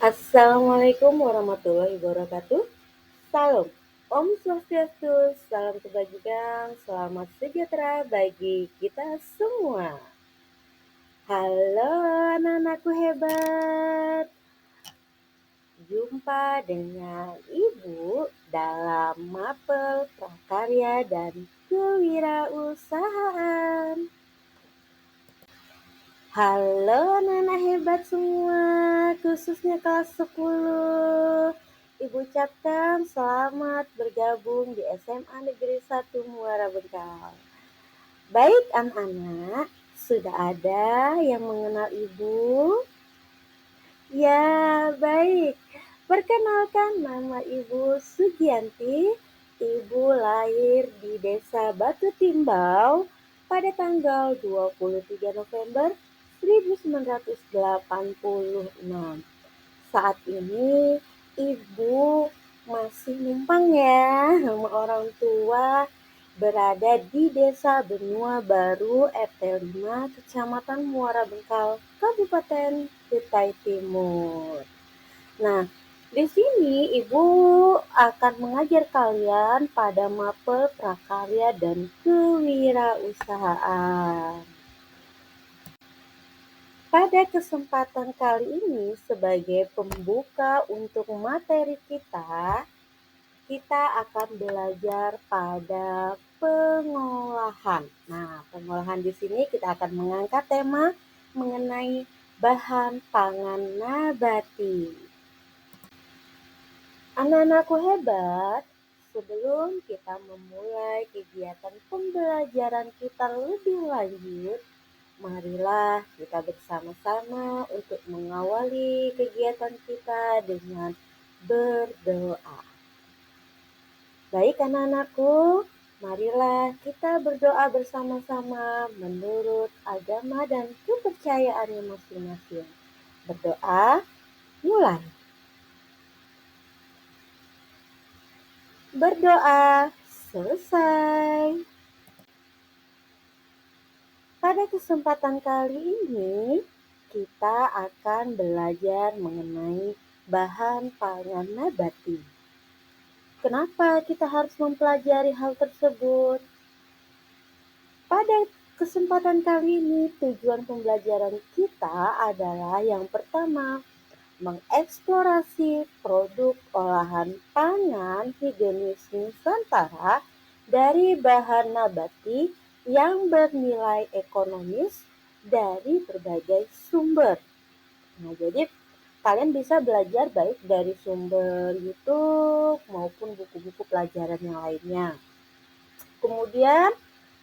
Assalamualaikum warahmatullahi wabarakatuh. Salam, Om Swastiastu, salam kebajikan, selamat sejahtera bagi kita semua. Halo anak-anakku hebat, jumpa dengan Ibu dalam Mapel Prakarya dan Kewirausahaan. Halo anak-anak hebat semua, khususnya kelas 10. Ibu ucapkan selamat bergabung di SMA Negeri 1 Muara Bengkal. Baik anak-anak, sudah ada yang mengenal Ibu? Ya, baik. Perkenalkan, nama Ibu Sugianti. Ibu lahir di Desa Batu Timbau pada tanggal 23 November 1986. Saat ini Ibu masih numpang ya sama orang tua, berada di Desa Benua Baru RT 5 Kecamatan Muara Bengkal, Kabupaten Kutai Timur. Nah, di sini Ibu akan mengajar kalian pada mapel prakarya dan kewirausahaan. Pada kesempatan kali ini sebagai pembuka untuk materi kita akan belajar pada pengolahan. Nah, pengolahan di sini kita akan mengangkat tema mengenai bahan pangan nabati. Anak-anakku hebat, sebelum kita memulai kegiatan pembelajaran kita lebih lanjut, marilah kita bersama-sama untuk mengawali kegiatan kita dengan berdoa. Baik anak-anakku, marilah kita berdoa bersama-sama menurut agama dan kepercayaannya masing-masing. Berdoa, mulai. Berdoa, selesai. Pada kesempatan kali ini, kita akan belajar mengenai bahan pangan nabati. Kenapa kita harus mempelajari hal tersebut? Pada kesempatan kali ini, tujuan pembelajaran kita adalah yang pertama, mengeksplorasi produk olahan pangan higienis Nusantara dari bahan nabati yang bernilai ekonomis dari berbagai sumber. Nah, jadi kalian bisa belajar baik dari sumber YouTube maupun buku-buku pelajaran yang lainnya. Kemudian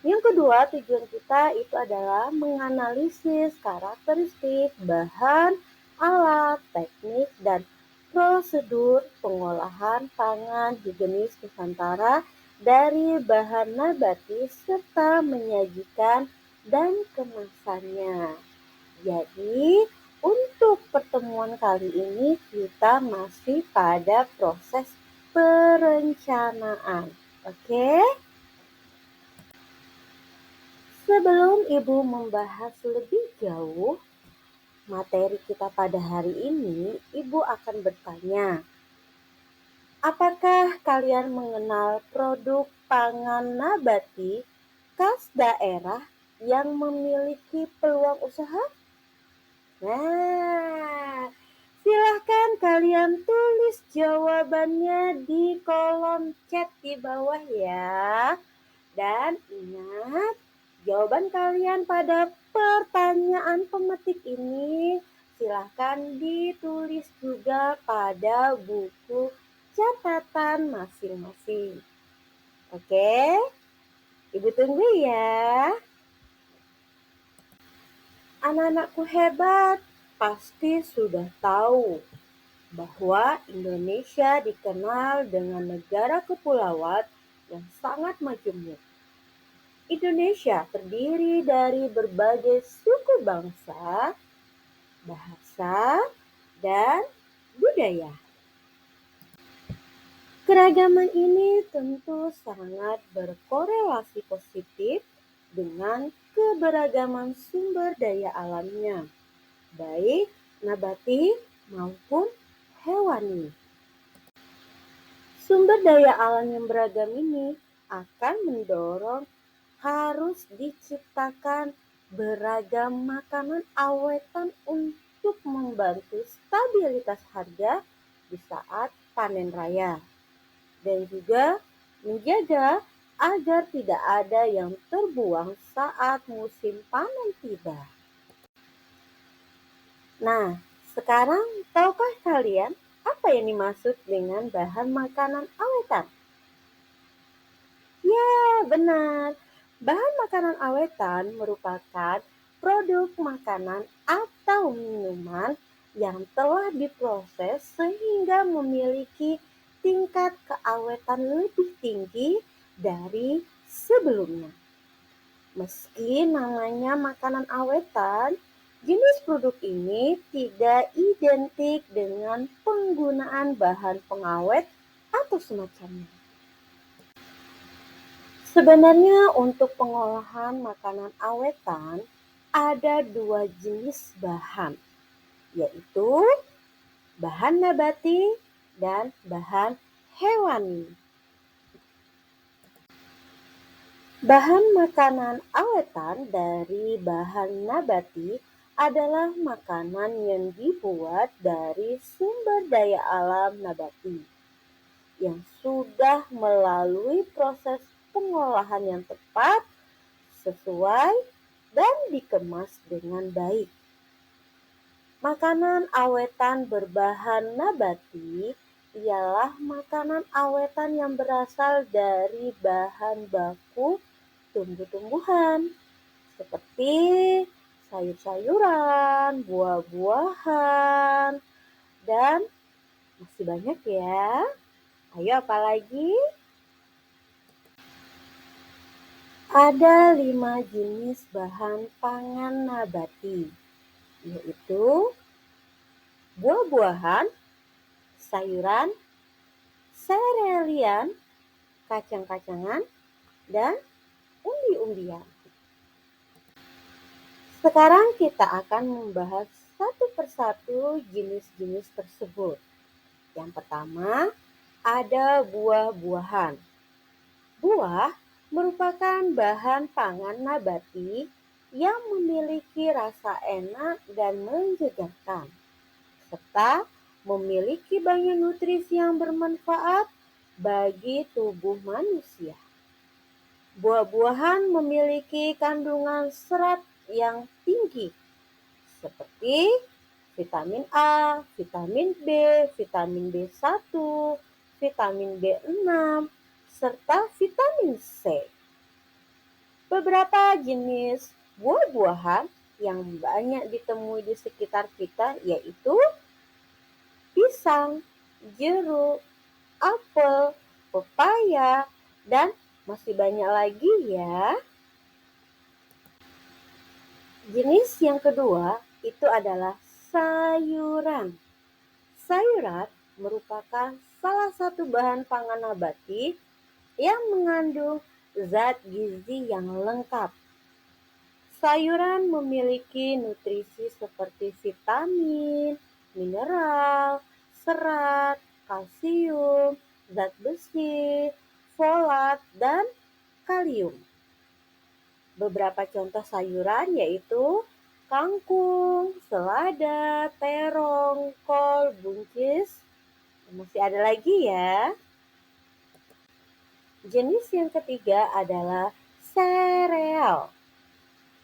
yang kedua, tujuan kita itu adalah menganalisis karakteristik bahan, alat, teknik, dan prosedur pengolahan pangan higienis Nusantara dari bahan nabati serta menyajikan dan kemasannya. Jadi, untuk pertemuan kali ini kita masih pada proses perencanaan. Oke? Sebelum Ibu membahas lebih jauh materi kita pada hari ini, Ibu akan bertanya, apakah kalian mengenal produk pangan nabati khas daerah yang memiliki peluang usaha? Nah, silahkan kalian tulis jawabannya di kolom chat di bawah ya. Dan ingat, jawaban kalian pada pertanyaan pemetik ini silahkan ditulis juga pada buku catatan masing-masing. Oke, Ibu tunggu ya. Anak-anakku hebat, pasti sudah tahu bahwa Indonesia dikenal dengan negara kepulauan yang sangat majemuk. Indonesia terdiri dari berbagai suku bangsa, bahasa, dan budaya. Keragaman ini tentu sangat berkorelasi positif dengan keberagaman sumber daya alamnya, baik nabati maupun hewani. Sumber daya alam yang beragam ini akan mendorong harus diciptakan beragam makanan awetan untuk membantu stabilitas harga di saat panen raya dan juga menjaga agar tidak ada yang terbuang saat musim panen tiba. Nah, sekarang tahukah kalian apa yang dimaksud dengan bahan makanan awetan? Ya, benar. Bahan makanan awetan merupakan produk makanan atau minuman yang telah diproses sehingga memiliki tingkat keawetan lebih tinggi dari sebelumnya. Meski namanya makanan awetan, jenis produk ini tidak identik dengan penggunaan bahan pengawet atau semacamnya. Sebenarnya untuk pengolahan makanan awetan ada dua jenis bahan, yaitu bahan nabati dan bahan hewani. Bahan makanan awetan dari bahan nabati adalah makanan yang dibuat dari sumber daya alam nabati yang sudah melalui proses pengolahan yang tepat, sesuai, dan dikemas dengan baik. Makanan awetan berbahan nabati ialah makanan awetan yang berasal dari bahan baku tumbuh-tumbuhan seperti sayur-sayuran, buah-buahan, dan masih banyak ya. Ayo apalagi? Ada 5 jenis bahan pangan nabati, yaitu buah-buahan, sayuran, serealian, kacang-kacangan, dan umbi-umbian. Sekarang kita akan membahas satu persatu jenis-jenis tersebut. Yang pertama, ada buah-buahan. Buah merupakan bahan pangan nabati yang memiliki rasa enak dan menyegarkan, serta memiliki banyak nutrisi yang bermanfaat bagi tubuh manusia. Buah-buahan memiliki kandungan serat yang tinggi, seperti vitamin A, vitamin B, vitamin B1, vitamin B6, serta vitamin C. Beberapa jenis buah-buahan yang banyak ditemui di sekitar kita yaitu pisang, jeruk, apel, pepaya, dan masih banyak lagi ya. Jenis yang kedua itu adalah sayuran. Sayuran merupakan salah satu bahan pangan nabati yang mengandung zat gizi yang lengkap. Sayuran memiliki nutrisi seperti vitamin, mineral, serat, kalsium, zat besi, folat, dan kalium. Beberapa contoh sayuran yaitu kangkung, selada, terong, kol, buncis. Masih ada lagi ya. Jenis yang ketiga adalah sereal.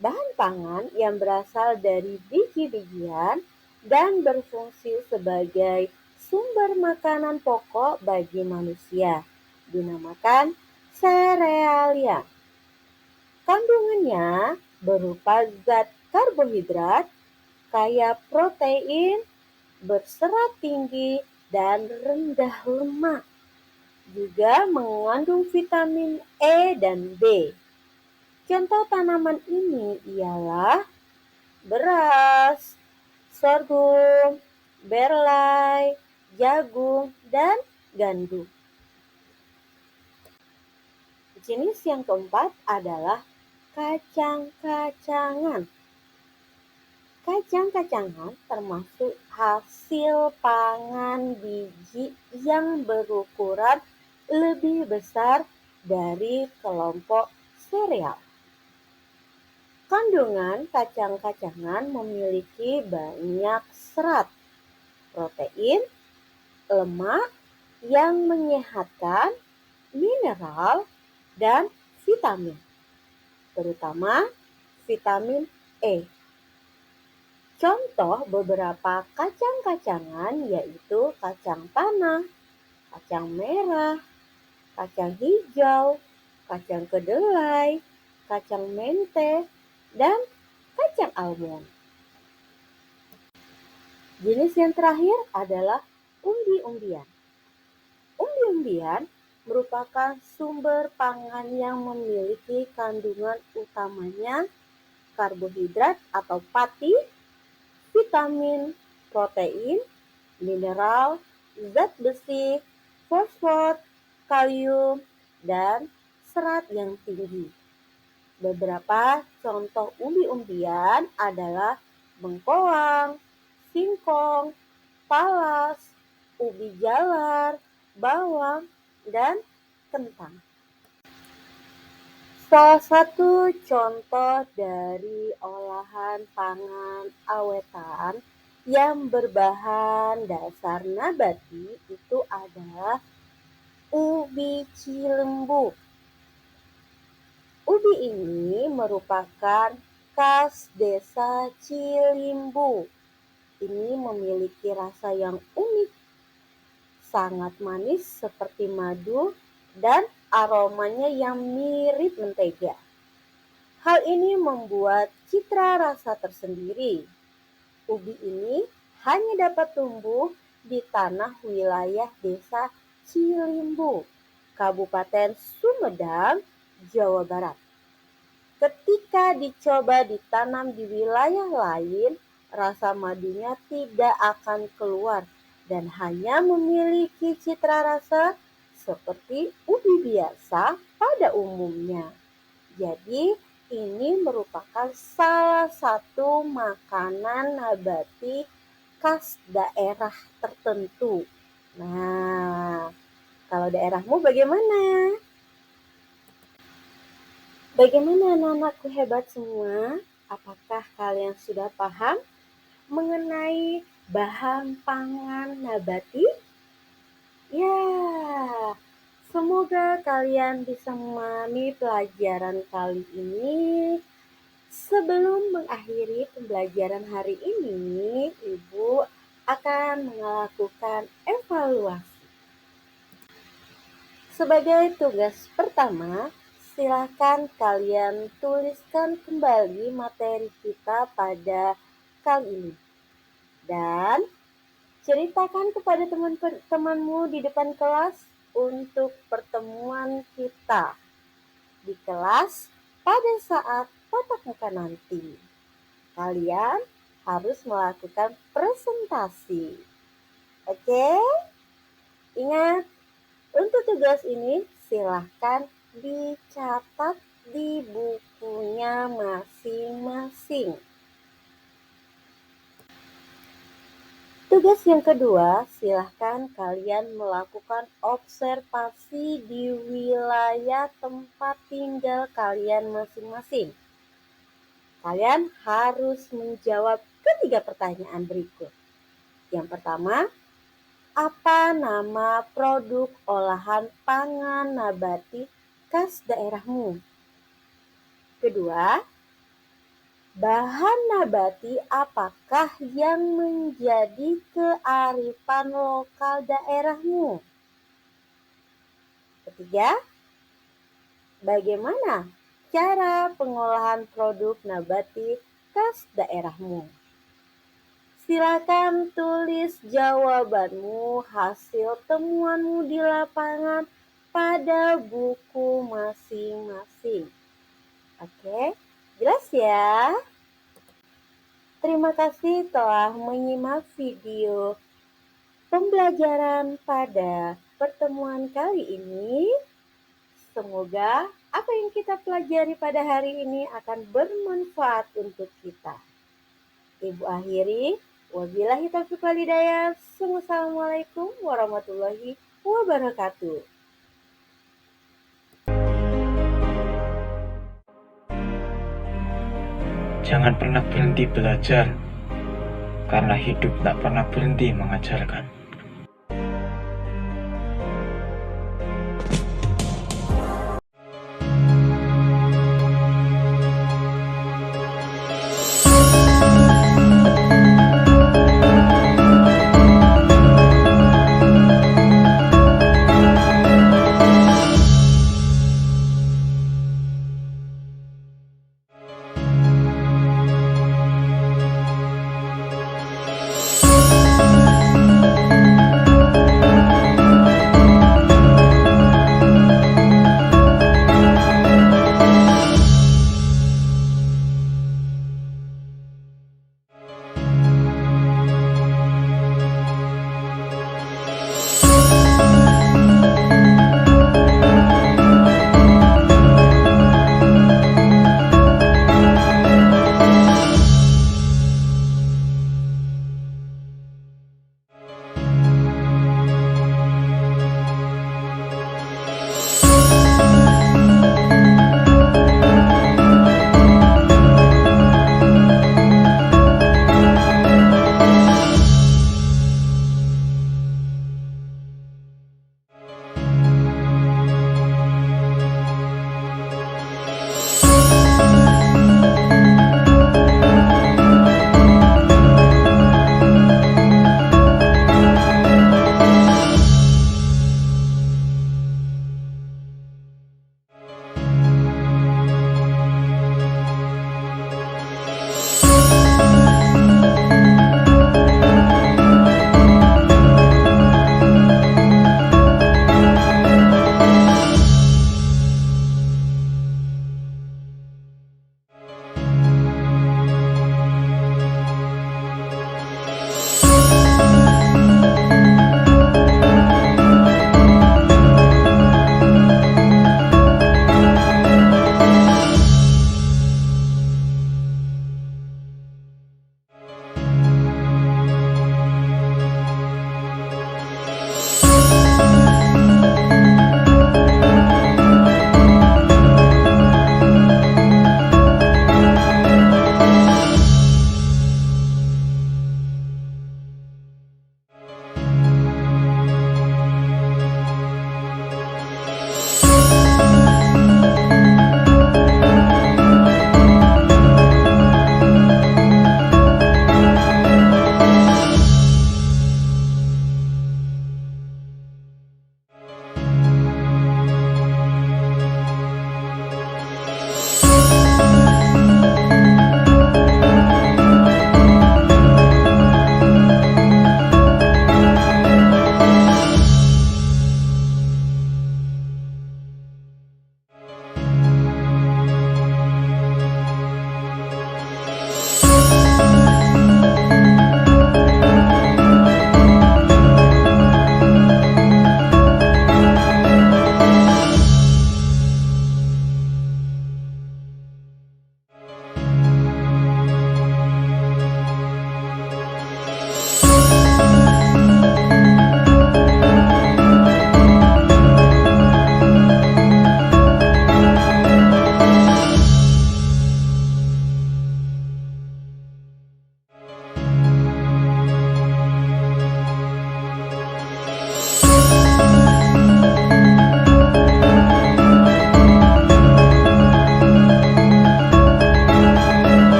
Bahan pangan yang berasal dari biji-bijian dan berfungsi sebagai sumber makanan pokok bagi manusia, dinamakan serealia. Kandungannya berupa zat karbohidrat, kaya protein, berserat tinggi, dan rendah lemak. Juga mengandung vitamin E dan B. Contoh tanaman ini ialah beras, sorghum, berlai, jagung, dan gandum. Jenis yang keempat adalah kacang-kacangan. Kacang-kacangan termasuk hasil pangan biji yang berukuran lebih besar dari kelompok sereal. Kandungan kacang-kacangan memiliki banyak serat, protein, lemak yang menyehatkan, mineral, dan vitamin, terutama vitamin E. Contoh beberapa kacang-kacangan yaitu kacang tanah, kacang merah, kacang hijau, kacang kedelai, kacang mente, dan kacang almond. Jenis yang terakhir adalah umbi-umbian. Umbi-umbian merupakan sumber pangan yang memiliki kandungan utamanya karbohidrat atau pati, vitamin, protein, mineral, zat besi, fosfor, kalium, dan serat yang tinggi. Beberapa contoh umbi-umbian adalah bengkoang, singkong, talas, ubi jalar, bawang, dan kentang. Salah satu contoh dari olahan pangan awetan yang berbahan dasar nabati itu adalah ubi cilembu. Ubi ini merupakan khas desa Cilimbu. Ini memiliki rasa yang unik, sangat manis seperti madu, dan aromanya yang mirip mentega. Hal ini membuat citra rasa tersendiri. Ubi ini hanya dapat tumbuh di tanah wilayah desa Cilimbu, Kabupaten Sumedang, Jawa Barat. Ketika dicoba ditanam di wilayah lain, rasa madunya tidak akan keluar dan hanya memiliki citra rasa seperti ubi biasa pada umumnya. Jadi, ini merupakan salah satu makanan nabati khas daerah tertentu. Nah, kalau daerahmu bagaimana? Bagaimana anak-anakku hebat semua? Apakah kalian sudah paham mengenai bahan pangan nabati? Ya, semoga kalian bisa memahami pelajaran kali ini. Sebelum mengakhiri pembelajaran hari ini, Ibu akan melakukan evaluasi. Sebagai tugas pertama, silakan kalian tuliskan kembali materi kita pada kali ini. Dan ceritakan kepada teman-temanmu di depan kelas untuk pertemuan kita di kelas pada saat tatap muka nanti. Kalian harus melakukan presentasi. Oke? Ingat, untuk tugas ini silahkan dicatat di bukunya masing-masing. Tugas yang kedua, silahkan kalian melakukan observasi di wilayah tempat tinggal kalian masing-masing. Kalian harus menjawab ketiga pertanyaan berikut. Yang pertama, apa nama produk olahan pangan nabati khas daerahmu? Kedua, bahan nabati apakah yang menjadi kearifan lokal daerahmu? Ketiga, bagaimana cara pengolahan produk nabati khas daerahmu? Silakan tulis jawabanmu hasil temuanmu di lapangan pada buku masing-masing. Oke, jelas ya? Terima kasih telah menyimak video pembelajaran pada pertemuan kali ini. Semoga apa yang kita pelajari pada hari ini akan bermanfaat untuk kita. Ibu akhiri, wabillahi taufiq wal hidayah. Wassalamualaikum warahmatullahi wabarakatuh. Jangan pernah berhenti belajar, karena hidup tak pernah berhenti mengajarkan.